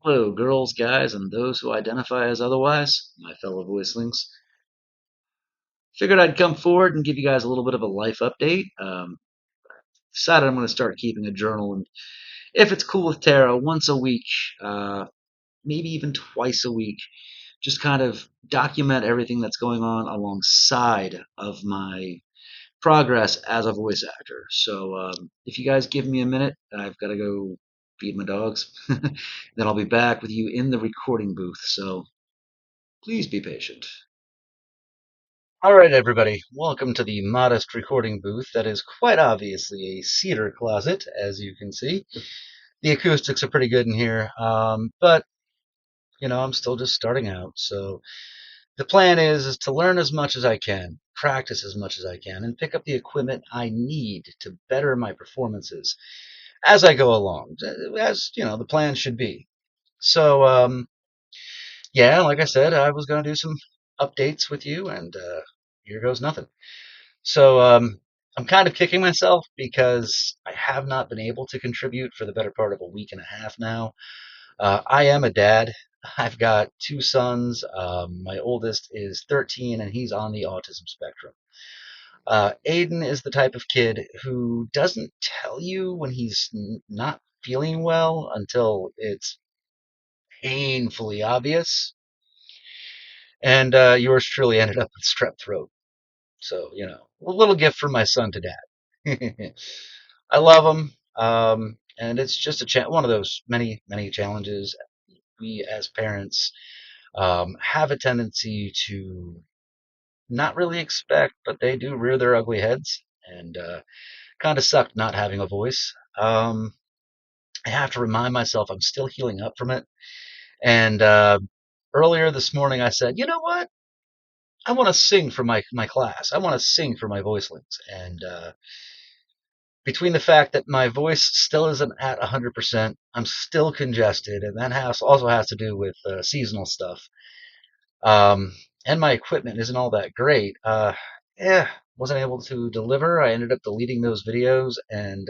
Hello, girls, guys, and those who identify as otherwise, my fellow voicelings. Figured I'd come forward and give you guys a little bit of a life update. Decided I'm going to start keeping a journal, and if it's cool with Tara, once a week, uh, maybe even twice a week, just kind of document everything that's going on alongside of my progress as a voice actor. So if you guys give me a minute, I've got to go feed my dogs. Then I'll be back with you in the recording booth. So please be patient. All right, everybody, welcome to the modest recording booth that is quite obviously a cedar closet, as you can see. The acoustics are pretty good in here, but, I'm still just starting out, so the plan is to learn as much as I can, practice as much as I can, and pick up the equipment I need to better my performances as I go along, as, the plan should be. So, yeah, like I said, I was going to do some updates with you, and here goes nothing. So I'm kind of kicking myself because I have not been able to contribute for the better part of a week and a half now. I am a dad. I've got two sons. My oldest is 13 and he's on the autism spectrum. Aiden is the type of kid who doesn't tell you when he's not feeling well until it's painfully obvious. And yours truly ended up with strep throat. So, a little gift from my son to dad. I love him, and it's just one of those many, many challenges we as parents have a tendency to not really expect, but they do rear their ugly heads, and kind of sucked not having a voice. I have to remind myself I'm still healing up from it, and earlier this morning I said, you know what? I want to sing for my class. I want to sing for my voicelings, and between the fact that my voice still isn't at 100%, I'm still congested, and that also has to do with seasonal stuff. And my equipment isn't all that great. Yeah, wasn't able to deliver. I ended up deleting those videos, and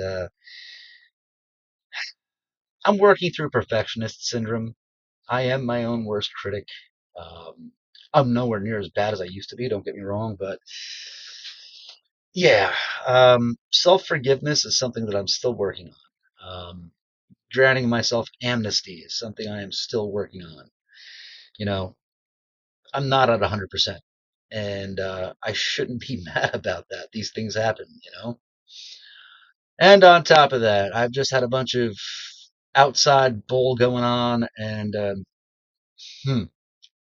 I'm working through perfectionist syndrome. I am my own worst critic. Um, I'm nowhere near as bad as I used to be, don't get me wrong, but yeah, self forgiveness is something that I'm still working on. Granting myself amnesty is something I am still working on. You know, I'm not at 100%, and I shouldn't be mad about that. These things happen. And on top of that, I've just had a bunch of outside bull going on, and hmm,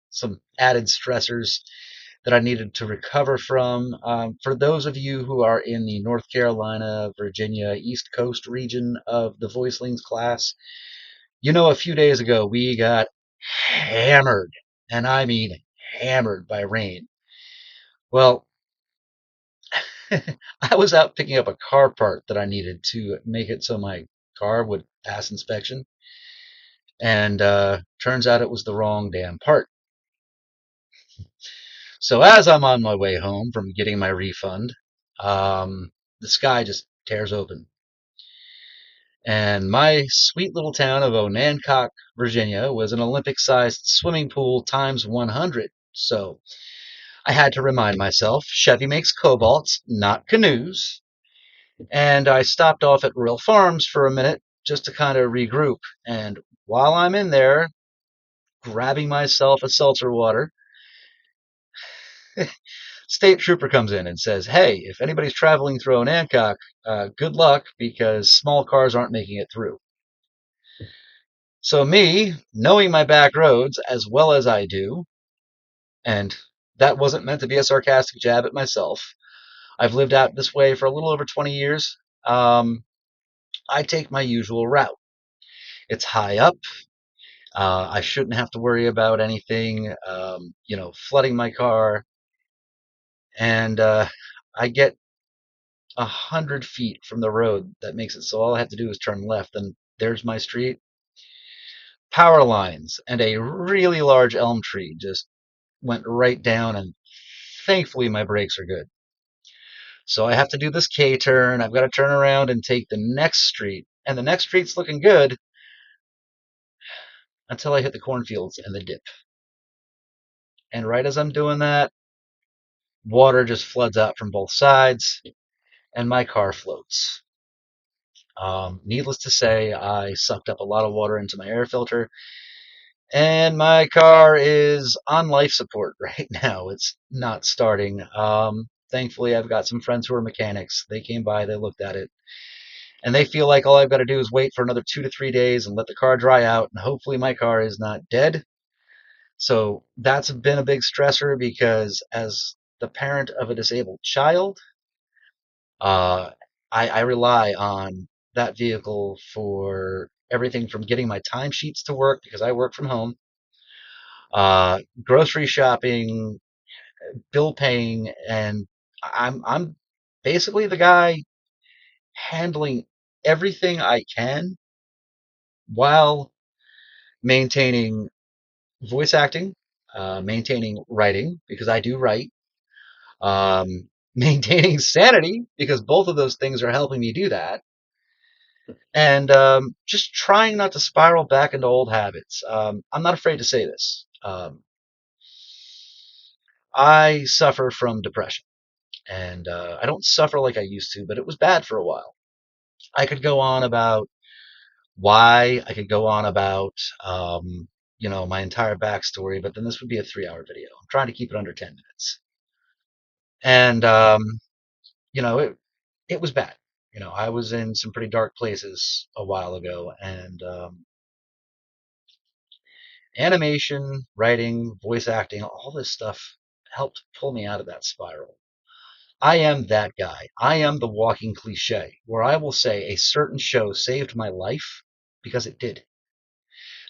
some added stressors that I needed to recover from. For those of you who are in the North Carolina, Virginia, East Coast region of the Voicelings class, a few days ago we got hammered, and I mean hammered by rain. Well, I was out picking up a car part that I needed to make it so my car would pass inspection, and turns out it was the wrong damn part. So as I'm on my way home from getting my refund, the sky just tears open. And my sweet little town of Onancock, Virginia, was an Olympic-sized swimming pool times 100. So I had to remind myself Chevy makes cobalts, not canoes. And I stopped off at Royal Farms for a minute just to kind of regroup. And while I'm in there grabbing myself a seltzer water, state trooper comes in and says, "Hey, if anybody's traveling through Onancock, good luck because small cars aren't making it through." So me, knowing my back roads as well as I do, and that wasn't meant to be a sarcastic jab at myself. I've lived out this way for a little over 20 years. I take my usual route. It's high up. I shouldn't have to worry about anything, flooding my car. And I get 100 feet from the road that makes it so all I have to do is turn left, and there's my street. Power lines and a really large elm tree just went right down, and thankfully my brakes are good. So I have to do this K turn. I've got to turn around and take the next street, and the next street's looking good. until I hit the cornfields and the dip. And right as I'm doing that, water just floods out from both sides, and my car floats. Needless to say, I sucked up a lot of water into my air filter, and my car is on life support right now. It's not starting. Thankfully, I've got some friends who are mechanics. They came by, they looked at it, and they feel like all I've got to do is wait for another 2 to 3 days and let the car dry out, and hopefully my car is not dead. So that's been a big stressor because as the parent of a disabled child, uh, I rely on that vehicle for everything from getting my timesheets to work because I work from home, grocery shopping, bill paying, and I'm basically the guy handling everything I can while maintaining voice acting, maintaining writing because I do write, maintaining sanity because both of those things are helping me do that, and just trying not to spiral back into old habits. I'm not afraid to say this. I suffer from depression, and I don't suffer like I used to, but it was bad for a while. I could go on about why, I could go on about, my entire backstory, but then this would be a 3 hour video. I'm trying to keep it under 10 minutes. And, it was bad. I was in some pretty dark places a while ago, and animation, writing, voice acting, all this stuff helped pull me out of that spiral. I am that guy. I am the walking cliche where I will say a certain show saved my life because it did.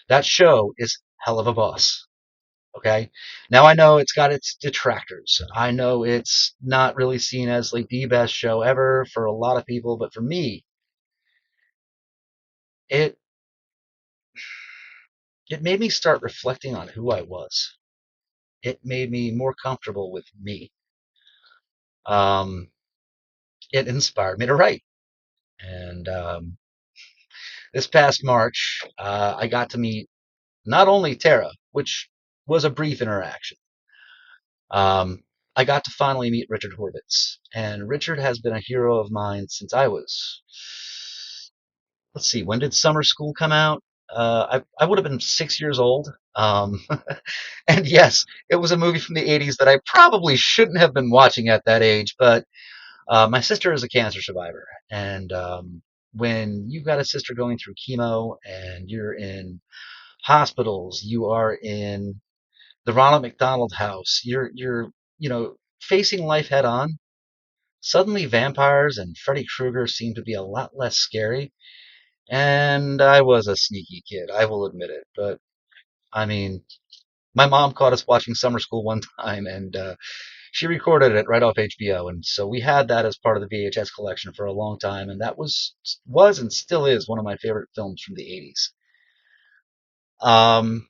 That show is Hell of a Boss. Okay. Now I know it's got its detractors. I know it's not really seen as like the best show ever for a lot of people, but for me, it it made me start reflecting on who I was. It made me more comfortable with me. Um, it inspired me to write. And this past March, I got to meet not only Tara, which was a brief interaction. Um, I got to finally meet Richard Horvitz, and Richard has been a hero of mine since I was, let's see, when did Summer School come out? I would have been 6 years old. And yes, it was a movie from the 80s that I probably shouldn't have been watching at that age, but my sister is a cancer survivor. And when you've got a sister going through chemo and you're in hospitals, you are in the Ronald McDonald House. You're facing life head on. Suddenly, vampires and Freddy Krueger seem to be a lot less scary. And I was a sneaky kid, I will admit it. But I mean, my mom caught us watching Summer School one time, and she recorded it right off HBO, and so we had that as part of the VHS collection for a long time. And that was and still is one of my favorite films from the 80s. Um,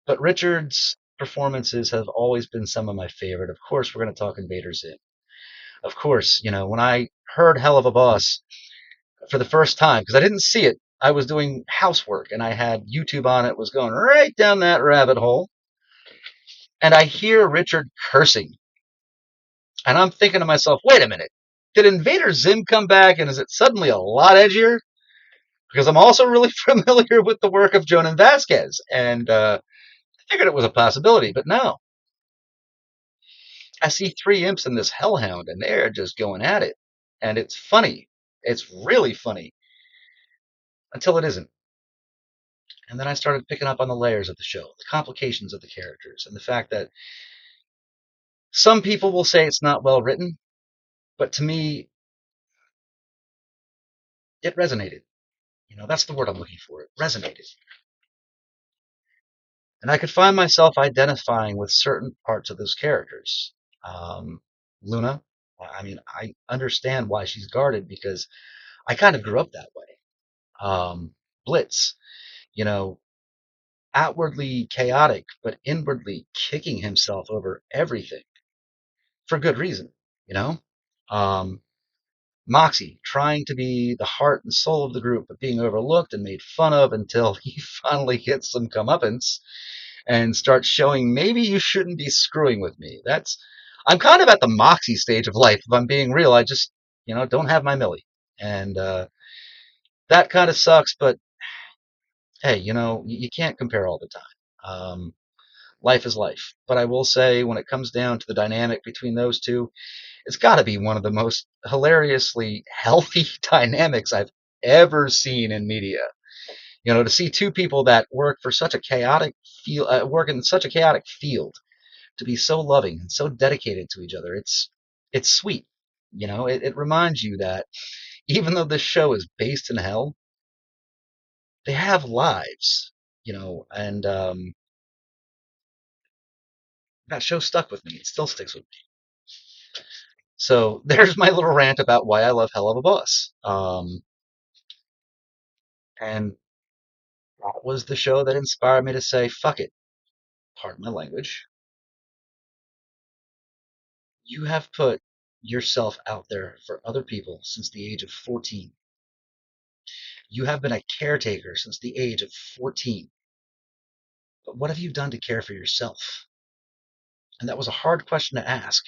But Richard's performances have always been some of my favorite. Of course, we're going to talk Invader Zim. Of course, when I heard Hell of a Boss for the first time, because I didn't see it, I was doing housework and I had YouTube on it, was going right down that rabbit hole. And I hear Richard cursing. And I'm thinking to myself, wait a minute. Did Invader Zim come back and is it suddenly a lot edgier? Because I'm also really familiar with the work of Jonan Vasquez. And I figured it was a possibility, but no. I see three imps in this hellhound, and they're just going at it. And it's funny. It's really funny until it isn't. And then I started picking up on the layers of the show, the complications of the characters, and the fact that some people will say it's not well written, but to me, it resonated. That's the word I'm looking for. It resonated. And I could find myself identifying with certain parts of those characters. Um, Luna, I mean, I understand why she's guarded because I kind of grew up that way. Blitz, you know, outwardly chaotic, but inwardly kicking himself over everything for good reason, you know? Um, Moxie, trying to be the heart and soul of the group, but being overlooked and made fun of until he finally gets some comeuppance and starts showing maybe you shouldn't be screwing with me. I'm kind of at the Moxie stage of life. If I'm being real, I just, don't have my Millie. And that kind of sucks, but hey, you can't compare all the time. Life is life. But I will say, when it comes down to the dynamic between those two, it's got to be one of the most hilariously healthy dynamics I've ever seen in media. To see two people that work in such a chaotic field, to be so loving and so dedicated to each other, it's sweet. It reminds you that even though this show is based in hell, they have lives. And that show stuck with me. It still sticks with me. So there's my little rant about why I love Hell of a Boss. And that was the show that inspired me to say, fuck it, pardon my language. You have put yourself out there for other people since the age of 14. You have been a caretaker since the age of 14. But what have you done to care for yourself? And that was a hard question to ask.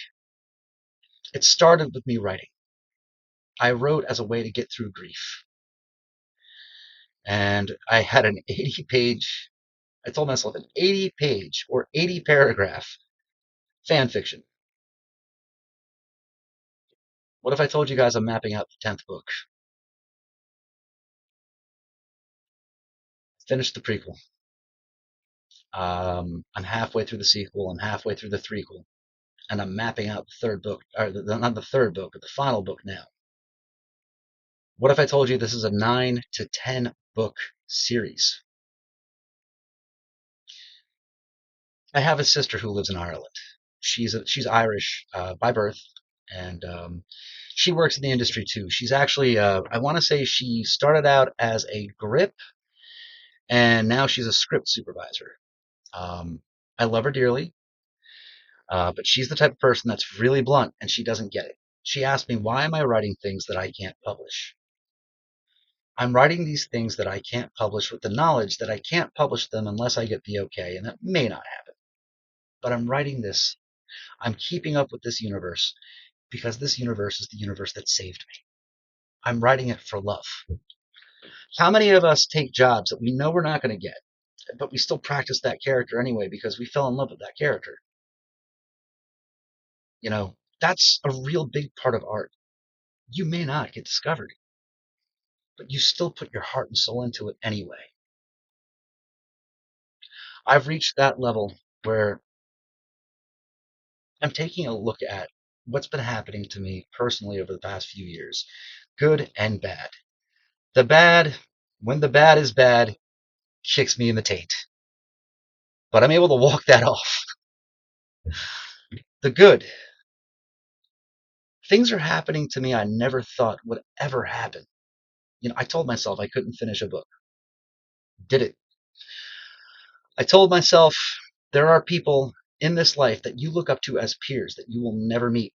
It started with me writing. I wrote as a way to get through grief. And I had an 80-page, I told myself an 80-page or 80-paragraph fan fiction. What if I told you guys I'm mapping out the 10th book? Finished the prequel. I'm halfway through the sequel. I'm halfway through the threequel. And I'm mapping out the third book, or not the third book, but the final book now. What if I told you this is a 9 to 10 book series? I have a sister who lives in Ireland. She's Irish by birth, and she works in the industry too. She's actually, I want to say she started out as a grip, and now she's a script supervisor. I love her dearly, but she's the type of person that's really blunt, and she doesn't get it. She asked me, why am I writing things that I can't publish? I'm writing these things that I can't publish with the knowledge that I can't publish them unless I get the okay, and that may not happen. But I'm writing this. I'm keeping up with this universe because this universe is the universe that saved me. I'm writing it for love. How many of us take jobs that we know we're not going to get, but we still practice that character anyway because we fell in love with that character? That's a real big part of art. You may not get discovered, but you still put your heart and soul into it anyway. I've reached that level where I'm taking a look at what's been happening to me personally over the past few years, good and bad. The bad, when the bad is bad, kicks me in the taint. But I'm able to walk that off. The good, things are happening to me I never thought would ever happen. I told myself I couldn't finish a book. Did it. I told myself there are people in this life that you look up to as peers that you will never meet.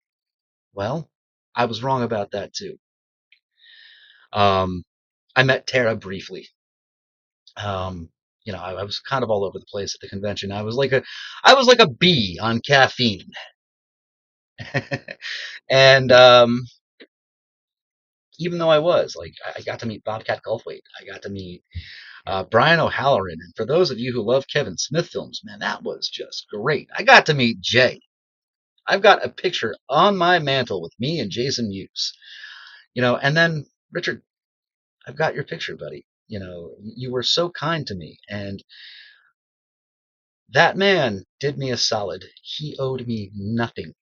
Well, I was wrong about that too. I met Tara briefly. Um, I was kind of all over the place at the convention. I was like a bee on caffeine. And even though I got to meet Bobcat Goldthwait. I got to meet Brian O'Halloran. And for those of you who love Kevin Smith films, man, that was just great. I got to meet Jay. I've got a picture on my mantle with me and Jason Mewes. And then Richard, I've got your picture, buddy. You were so kind to me, and that man did me a solid. He owed me nothing.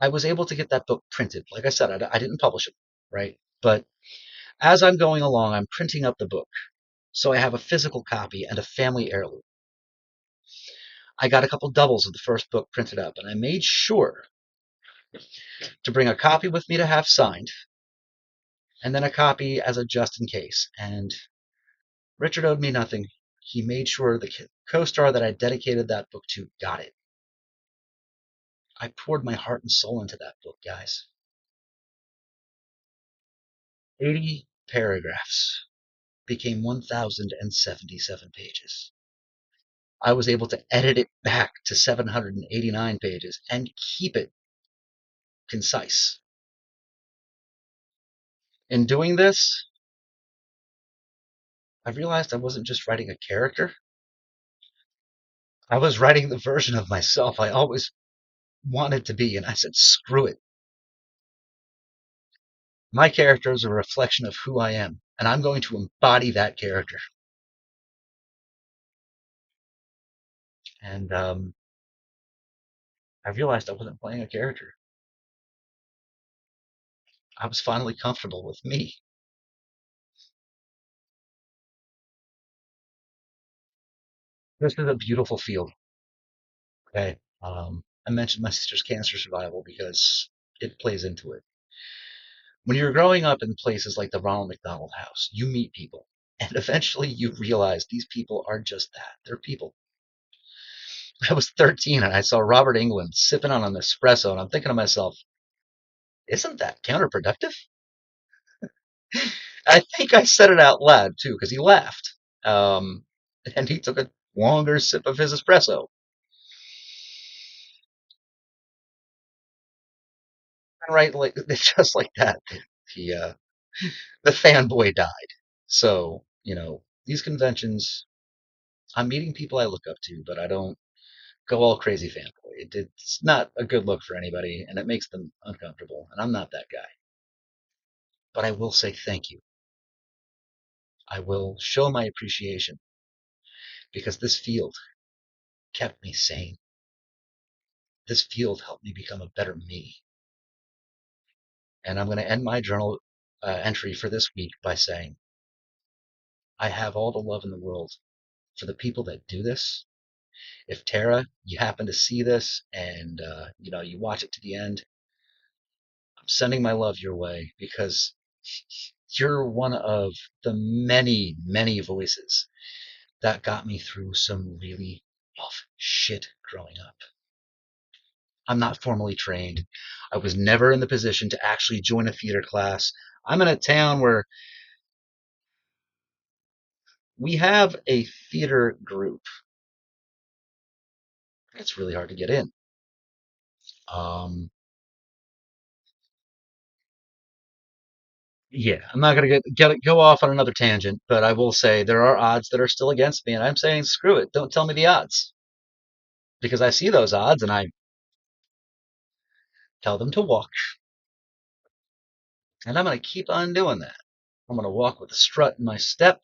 I was able to get that book printed. Like I said, I didn't publish it, right? But as I'm going along, I'm printing up the book. So I have a physical copy and a family heirloom. I got a couple doubles of the first book printed up, and I made sure to bring a copy with me to have signed, and then a copy as a just in case. And Richard owed me nothing. He made sure the co-star that I dedicated that book to got it. I poured my heart and soul into that book, guys. 80 paragraphs became 1,077 pages. I was able to edit it back to 789 pages and keep it concise. In doing this, I realized I wasn't just writing a character. I was writing the version of myself I always wanted to be, and I said, screw it. My character is a reflection of who I am, and I'm going to embody that character. And I realized I wasn't playing a character. I was finally comfortable with me. This is a beautiful field. Okay. I mentioned my sister's cancer survival because it plays into it. When you're growing up in places like the Ronald McDonald House, you meet people. And eventually you realize these people are just that. They're people. I was 13 and I saw Robert Englund sipping on an espresso, and I'm thinking to myself, isn't that counterproductive? I think I said it out loud too, because he laughed. Um, and he took a longer sip of his espresso. And right, like just like that, the the fanboy died. So, these conventions, I'm meeting people I look up to, but I don't go all crazy fanboy. It's not a good look for anybody, and it makes them uncomfortable, and I'm not that guy. But I will say thank you. I will show my appreciation because this field kept me sane. This field helped me become a better me. And I'm going to end my journal entry for this week by saying, I have all the love in the world for the people that do this. If Tara, you happen to see this and you watch it to the end, I'm sending my love your way because you're one of the many, many voices that got me through some really rough shit growing up. I'm not formally trained. I was never in the position to actually join a theater class. I'm in a town where we have a theater group. It's really hard to get in. Um, yeah, I'm not going to go off on another tangent, but I will say there are odds that are still against me, and I'm saying screw it. Don't tell me the odds because I see those odds and I tell them to walk, and I'm going to keep on doing that. I'm going to walk with a strut in my step,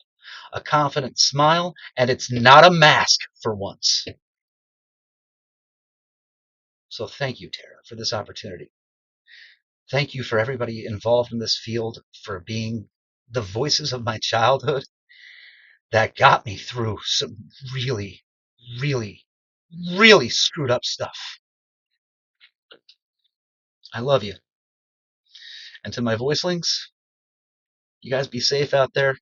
a confident smile, and it's not a mask for once. So thank you, Tara, for this opportunity. Thank you for everybody involved in this field for being the voices of my childhood that got me through some really, really, really screwed up stuff. I love you. And to my voicelings, you guys be safe out there.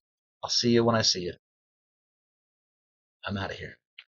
I'll see you when I see you. I'm out of here.